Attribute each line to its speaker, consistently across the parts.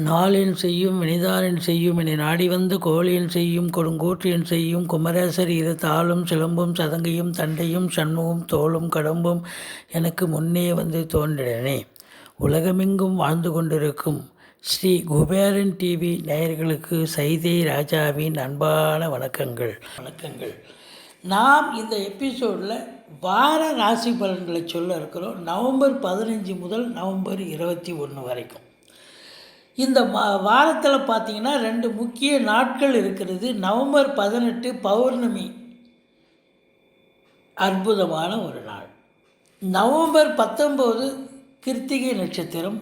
Speaker 1: நாளின் செய்யும் வினிதானின் செய்யும் என நாடி வந்து கோழியின் செய்யும் கொடுங்கூற்றியன் செய்யும் குமரேசர் இரு தாளும் சிலம்பும் சதங்கையும் தண்டையும் சண்முகம் தோளும் கடம்பும் எனக்கு முன்னே வந்து தோன்றினே. உலகமெங்கும் வாழ்ந்து கொண்டிருக்கும் ஸ்ரீ குபேரன் டிவி நேயர்களுக்கு சைதை ராஜாவின் அன்பான வணக்கங்கள். நாம் இந்த எபிசோடில் வார ராசி பலன்களை சொல்ல இருக்கிறோம். நவம்பர் 15 முதல் நவம்பர் 21 வரைக்கும். இந்த வாரத்தில் பார்த்திங்கன்னா 2 முக்கிய நாட்கள் இருக்கிறது. நவம்பர் 18 பௌர்ணமி, அற்புதமான ஒரு நாள். நவம்பர் 19 கிருத்திகை நட்சத்திரம்,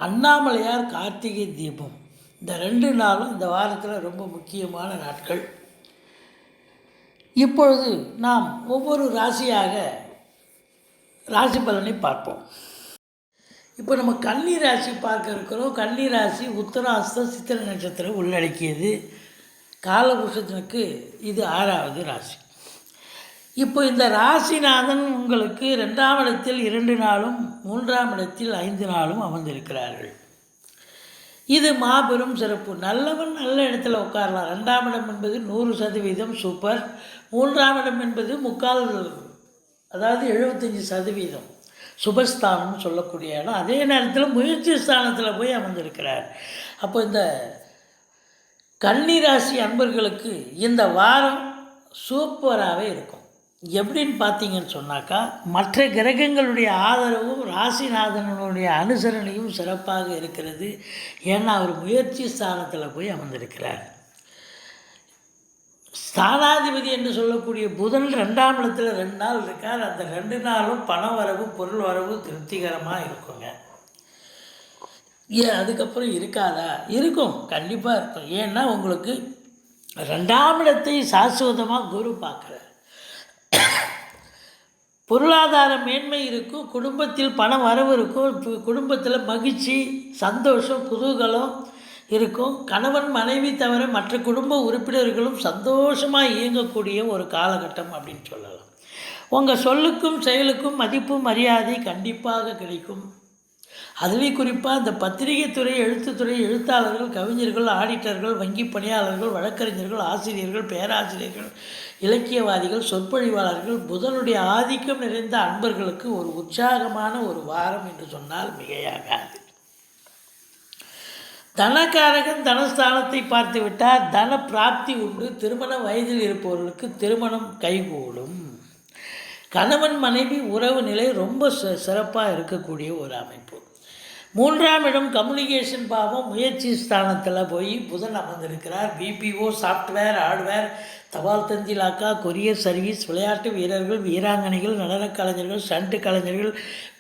Speaker 1: அண்ணாமலையார் கார்த்திகை தீபம். இந்த 2 நாளும் இந்த வாரத்தில் ரொம்ப முக்கியமான நாட்கள். இப்பொழுது நாம் ஒவ்வொரு ராசியாக ராசி பலனை பார்ப்போம். இப்போ நம்ம கன்னி ராசி பார்க்க இருக்கிறோம். கன்னி ராசி உத்தராஸ்த சித்திரை நட்சத்திரம் உள்ளடக்கியது. காலபுருஷனுக்கு இது 6வது ராசி. இப்போ இந்த ராசிநாதன் உங்களுக்கு 2ஆம் இடத்தில் 2 நாளும் 3ஆம் இடத்தில் 5 நாளும் அமர்ந்திருக்கிறார்கள். இது மாபெரும் சிறப்பு. நல்லவன் நல்ல இடத்துல உட்காரலாம். 2ஆம் இடம் என்பது 100% சூப்பர். 3ஆம் இடம் என்பது 3/4, அதாவது 75% சுபஸ்தானம்னு சொல்லக்கூடிய இடம். அதே நேரத்தில் முயற்சி ஸ்தானத்தில் போய் அமர்ந்திருக்கிறார். அப்போ இந்த கன்னிராசி அன்பர்களுக்கு இந்த வாரம் சூப்பராகவே இருக்கும். எப்படின்னு பார்த்தீங்கன்னு சொன்னாக்கா, மற்ற கிரகங்களுடைய ஆதரவும் ராசிநாதனுடைய அனுசரணையும் சிறப்பாக இருக்கிறது. ஏன்னா அவர் முயற்சி ஸ்தானத்தில் போய் அமர்ந்திருக்கிறார். ஸ்தானாதிபதி என்று சொல்லக்கூடிய புதன் 2ஆம் இடத்துல 2 நாள் இருக்கார். அந்த 2 நாளும் பண வரவு பொருள் வரவு திருப்திகரமாக இருக்குங்க. அதுக்கப்புறம் இருக்காதா? இருக்கும், கண்டிப்பாக இருக்கும். ஏன்னா உங்களுக்கு 2ஆம் இடத்தை சாஸ்வதமாக குரு பார்க்குறார். பொருளாதார மேன்மை இருக்கும், குடும்பத்தில் பண வரவு இருக்கும், குடும்பத்தில் மகிழ்ச்சி, சந்தோஷம், குதூகலம் இருக்கும். கணவன் மனைவி தவிர மற்ற குடும்ப உறுப்பினர்களும் சந்தோஷமாக இயங்கக்கூடிய ஒரு காலகட்டம் அப்படின்னு சொல்லலாம். உங்கள் சொல்லுக்கும் செயலுக்கும் மதிப்பு மரியாதை கண்டிப்பாக கிடைக்கும். அதுலேயும் குறிப்பாக இந்த பத்திரிகை துறை, எழுத்துத்துறை, எழுத்தாளர்கள், கவிஞர்கள், ஆடிட்டர்கள், வங்கி பணியாளர்கள், வழக்கறிஞர்கள், ஆசிரியர்கள், பேராசிரியர்கள், இலக்கியவாதிகள், சொற்பொழிவாளர்கள், புதனுடைய ஆதிக்கம் நிறைந்த அன்பர்களுக்கு ஒரு உற்சாகமான ஒரு வாரம் என்று சொன்னால் மிகையாகாது. தனக்காரகன் தனஸ்தானத்தை பார்த்து விட்டால் தன பிராப்தி உண்டு. திருமண வயதில் இருப்பவர்களுக்கு திருமணம் கைகூடும். கணவன் மனைவி உறவு நிலை ரொம்ப சிறப்பாக இருக்கக்கூடிய ஒரு அமைப்பு. 3ஆம் இடம் கம்யூனிகேஷன் பாவம், முயற்சி ஸ்தானத்தில் போய் புதன் அமர்ந்திருக்கிறார். பிபிஓ, சாஃப்ட்வேர், ஹார்ட்வேர், தபால் தந்தி இலாக்கா, கொரியர் சர்வீஸ், விளையாட்டு வீரர்கள், வீராங்கனைகள், நடனக் கலைஞர்கள், ஸ்டண்ட் கலைஞர்கள்,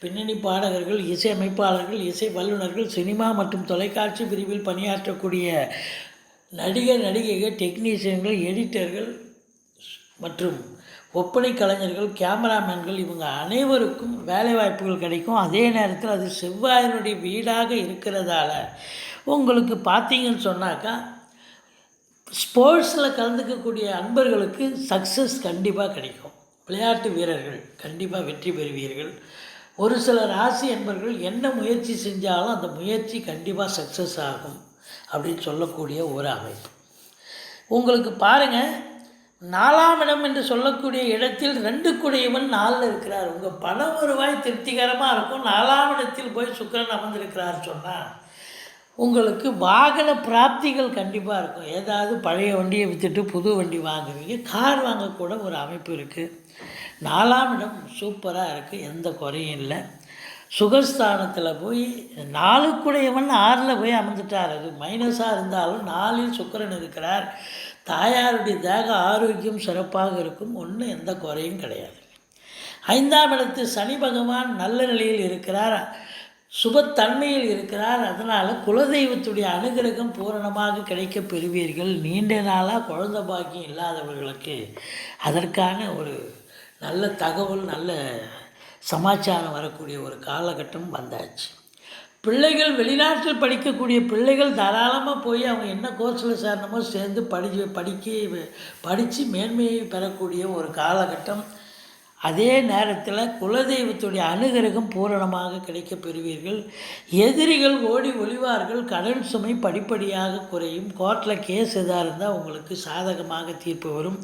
Speaker 1: பின்னணி பாடகர்கள், இசை அமைப்பாளர்கள், இசை வல்லுநர்கள், சினிமா மற்றும் தொலைக்காட்சி பிரிவில் பணியாற்றக்கூடிய நடிகர், நடிகைகள், டெக்னீஷியன்கள், எடிட்டர்கள் மற்றும் ஒப்பனை கலைஞர்கள், கேமராமேன்கள், இவங்க அனைவருக்கும் வேலைவாய்ப்புகள் கிடைக்கும். அதே நேரத்தில் அது செவ்வாயினுடைய வீடாக இருக்கிறதால உங்களுக்கு பார்த்தீங்கன்னு சொன்னாக்கா, ஸ்போர்ட்ஸில் கலந்துக்கக்கூடிய அன்பர்களுக்கு சக்ஸஸ் கண்டிப்பாக கிடைக்கும். விளையாட்டு வீரர்கள் கண்டிப்பாக வெற்றி பெறுவீர்கள். ஒரு சில ராசி அன்பர்கள் என்ன முயற்சி செஞ்சாலும் அந்த முயற்சி கண்டிப்பாக சக்ஸஸ் ஆகும் அப்படின்னு சொல்லக்கூடிய ஒரு அமைப்பு. உங்களுக்கு பாருங்கள், 4ஆம் இடம் என்று சொல்லக்கூடிய இடத்தில் 2 குடையவன் 4 இருக்கிறார். உங்கள் பண வருவாய் திருப்திகரமாக இருக்கும். 4ஆம் இடத்தில் போய் சுக்கிரன் அமர்ந்திருக்கிறார் சொன்னால் உங்களுக்கு வாகன பிராப்திகள் கண்டிப்பாக இருக்கும். ஏதாவது பழைய வண்டியை விற்றுட்டு புது வண்டி வாங்குவீங்க, கார் வாங்கக்கூட ஒரு அமைப்பு இருக்குது. 4ஆம் இடம் சூப்பராக இருக்குது, எந்த குறையும் இல்லை. சுகஸ்தானத்தில் போய் 4 குடையவன் 6ல் போய் அமர்ந்துட்டார். அது மைனஸாக இருந்தாலும் 4ல் சுக்கிரன் இருக்கிறார். தாயாருடைய தேக ஆரோக்கியம் சிறப்பாக இருக்கும். ஒன்றும் எந்த குறையும் கிடையாது. 5ஆம் இடத்து சனி பகவான் நல்ல நிலையில் இருக்கிறார், சுபத்தன்மையில் இருக்கிறார். அதனால் குலதெய்வத்துடைய அனுகிரகம் பூரணமாக கிடைக்க பெறுவீர்கள். நீண்ட நாளாக குழந்தை பாக்கியம் இல்லாதவர்களுக்கு அதற்கான ஒரு நல்ல தகவல், நல்ல சமாச்சாரம் வரக்கூடிய ஒரு காலகட்டம் வந்தாச்சு. பிள்ளைகள் வெளிநாட்டில் படிக்கக்கூடிய பிள்ளைகள் தாராளமாக போய் அவங்க என்ன கோர்ஸில் சேரணுமோ சேர்ந்து படித்து மேன்மையை பெறக்கூடிய ஒரு காலகட்டம். அதே நேரத்தில் குலதெய்வத்துடைய அனுகிரகம் பூரணமாக கிடைக்கப் பெறுவீர்கள். எதிரிகள் ஓடி ஒளிவார்கள். கடன் சுமை படிப்படியாக குறையும். கோர்ட்டில் கேஸ் எதாக இருந்தால் உங்களுக்கு சாதகமாக தீர்ப்பு வரும்.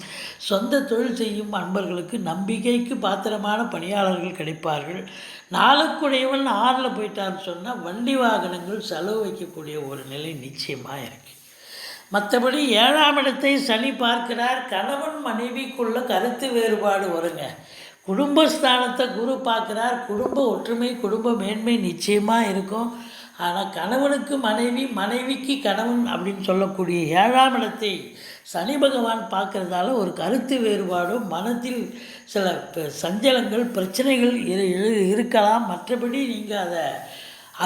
Speaker 1: சொந்த தொழில் செய்யும் அன்பர்களுக்கு நம்பிக்கைக்கு பாத்திரமான பணியாளர்கள் கிடைப்பார்கள். நாளுக்குடையவன் 6ல் போயிட்டான்னு சொன்னால் வண்டி வாகனங்கள் செலவு வைக்கக்கூடிய ஒரு நிலை நிச்சயமாக இருக்குது. மற்றபடி 7ஆம் இடத்தை சனி பார்க்கிறார். கணவன் மனைவிக்குள்ள கருத்து வேறுபாடு வருங்க. குடும்பஸ்தானத்தை குரு பார்க்குறார். குடும்ப ஒற்றுமை, குடும்ப மேன்மை நிச்சயமாக இருக்கும். ஆனால் கணவனுக்கு மனைவி, மனைவிக்கு கணவன் அப்படின்னு சொல்லக்கூடிய 7ஆம் இடத்தை சனி பகவான் பார்க்குறதால ஒரு கருத்து வேறுபாடும் மனத்தில் சில சஞ்சலங்கள், பிரச்சனைகள் இருக்கலாம். மற்றபடி நீங்கள் அதை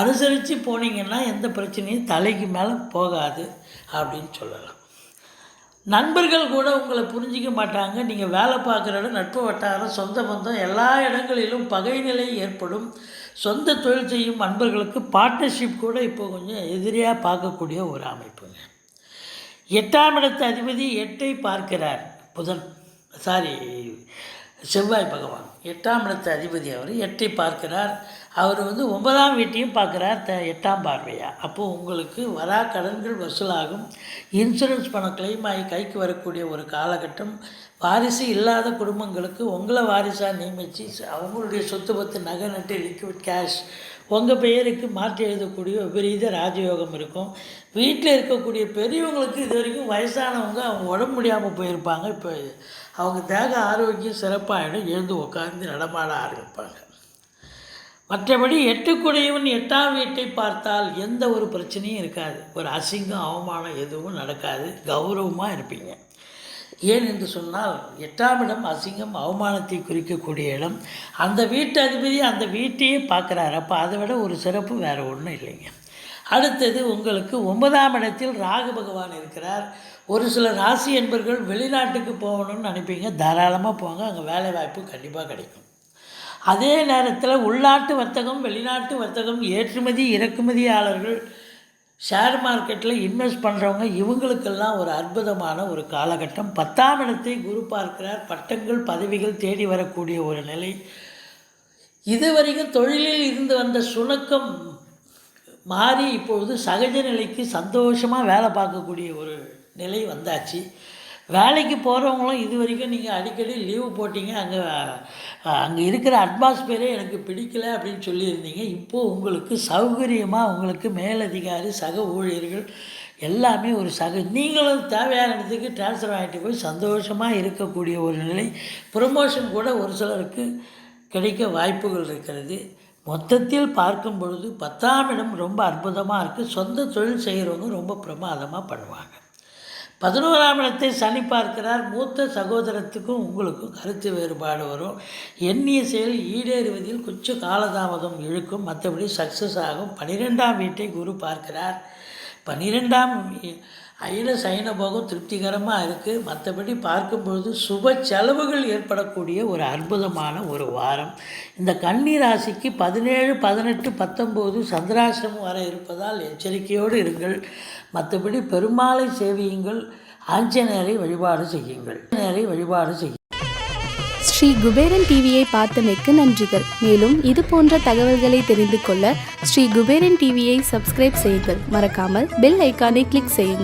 Speaker 1: அனுசரித்து போனீங்கன்னா எந்த பிரச்சனையும் தலைக்கு மேலே போகாது அப்படின்னு சொல்லலாம். நண்பர்கள் கூட உங்களை புரிஞ்சிக்க மாட்டாங்க. நீங்கள் வேலை பார்க்குற இடம், நட்பு வட்டாரம், சொந்த பந்தம் எல்லா இடங்களிலும் பகை நிலை ஏற்படும். சொந்த தொழில் செய்யும் நண்பர்களுக்கு பார்ட்னர்ஷிப் கூட இப்போ கொஞ்சம் எதிரியாக பார்க்கக்கூடிய ஒரு அமைப்புங்க. 8ஆம் இடத்து அதிபதி 8ஐ பார்க்கிறார். செவ்வாய் பகவான் 8ஆம் இடத்து அதிபதி அவர் 8ஐ பார்க்கிறார். அவர் 9ஆம் வீட்டையும் பார்க்குறார் 8ஆம் பார்வையாக. அப்போது உங்களுக்கு வரா கடன்கள் வசூலாகும். இன்சூரன்ஸ் பணம் கிளைம் ஆகி கைக்கு வரக்கூடிய ஒரு காலகட்டம். வாரிசு இல்லாத குடும்பங்களுக்கு உங்களை வாரிசாக நியமித்து அவங்களுடைய சொத்து பத்து நகை நட்டு லிக்விட் கேஷ் உங்கள் பெயருக்கு மாற்றி எழுதக்கூடிய விபரீத ராஜயோகம் இருக்கும். வீட்டில் இருக்கக்கூடிய பெரியவங்களுக்கு இது வரைக்கும் வயசானவங்க அவங்க உடம்பு முடியாமல் போயிருப்பாங்க. இப்போ அவங்க தேக ஆரோக்கியம் சிறப்பாகிடும். எழுந்து உட்கார்ந்து நடமாட ஆரம்பிப்பாங்க. மற்றபடி 8க்குடையவன் 8ஆம் வீட்டை பார்த்தால் எந்த ஒரு பிரச்சனையும் இருக்காது. ஒரு அசிங்கம், அவமானம் எதுவும் நடக்காது. கௌரவமாக இருப்பீங்க. ஏன் என்று சொன்னால் 8ஆம் இடம் அசிங்கம், அவமானத்தை குறிக்கக்கூடிய இடம். அந்த வீட்டு அதிபதி அந்த வீட்டையே பார்க்குறாரு. அப்போ அதை விட ஒரு சிறப்பு வேறு ஒன்றும் இல்லைங்க. அடுத்தது உங்களுக்கு 9ஆம் இடத்தில் ராகு பகவான் இருக்கிறார். ஒரு சில ராசி என்பர்கள் வெளிநாட்டுக்கு போகணும்னு நினைப்பீங்க. தாராளமாக போங்க, அங்கே வேலை வாய்ப்பு கண்டிப்பாக கிடைக்கும். அதே நேரத்தில் உள்நாட்டு வர்த்தகம், வெளிநாட்டு வர்த்தகம், ஏற்றுமதி இறக்குமதியாளர்கள், ஷேர் மார்க்கெட்டில் இன்வெஸ்ட் பண்ணுறவங்க, இவங்களுக்கெல்லாம் ஒரு அற்புதமான ஒரு காலகட்டம். 10ஆம் இடத்தை குரு பார்க்கிறார். பட்டங்கள் பதவிகள் தேடி வரக்கூடிய ஒரு நிலை. இதுவரைக்கும் தொழிலில் இருந்து வந்த சுணக்கம் மாறி இப்பொழுது சகஜ நிலைக்கு சந்தோஷமாக வேலை பார்க்கக்கூடிய ஒரு நிலை வந்தாச்சு. வேலைக்கு போகிறவங்களும் இது வரைக்கும் நீங்கள் அடிக்கடி லீவு போட்டிங்க, அங்கே இருக்கிற அட்மாஸ்பியரே எனக்கு பிடிக்கலை அப்படின்னு சொல்லியிருந்தீங்க. இப்போது உங்களுக்கு சௌகரியமாக உங்களுக்கு மேலதிகாரி, சக ஊழியர்கள் எல்லாமே ஒரு நீங்களும் தேவையான இடத்துக்கு ட்ரான்ஸ்ஃபர் ஆகிட்டு போய் சந்தோஷமாக இருக்கக்கூடிய ஒரு நிலை. ப்ரொமோஷன் கூட ஒரு சிலருக்கு கிடைக்க வாய்ப்புகள் இருக்கிறது. மொத்தத்தில் பார்க்கும் பொழுது 10ஆம் இடம் ரொம்ப அற்புதமாக இருக்குது. சொந்த தொழில் செய்கிறவங்க ரொம்ப பிரமாதமாக பண்ணுவாங்க. 11ஆம் இடத்தை சனி பார்க்கிறார். மூத்த சகோதரத்துக்கும் உங்களுக்கும் கருத்து வேறுபாடு வரும். எண்ணிய செயல் ஈடேறுவதில் கொஞ்சம் காலதாமதம் இழுக்கும். மற்றபடி சக்ஸஸ் ஆகும். 12ஆம் வீட்டை குரு பார்க்கிறார். 12ஆம் அயில சைன போகம் திருப்திகரமாக இருக்குது. மற்றபடி பார்க்கும்பொழுது சுப செலவுகள் ஏற்படக்கூடிய ஒரு அற்புதமான ஒரு வாரம். இந்த கன்னி ராசிக்கு 17, 18, 19 சந்திராசிரமம் வர இருப்பதால் எச்சரிக்கையோடு இருங்கள். மற்றபடி பெருமாளை சேவியுங்கள். ஆஞ்சநேயரை வழிபாடு செய்யுங்கள்.
Speaker 2: ஸ்ரீ குபேரன் டிவியை பார்த்தமைக்கு நன்றிகள். மேலும் இது போன்ற தகவல்களை தெரிந்து கொள்ள ஸ்ரீ குபேரன் டிவியை சப்ஸ்கிரைப் செய்யுங்கள். மறக்காமல் பெல் ஐக்கானை கிளிக் செய்யுங்கள்.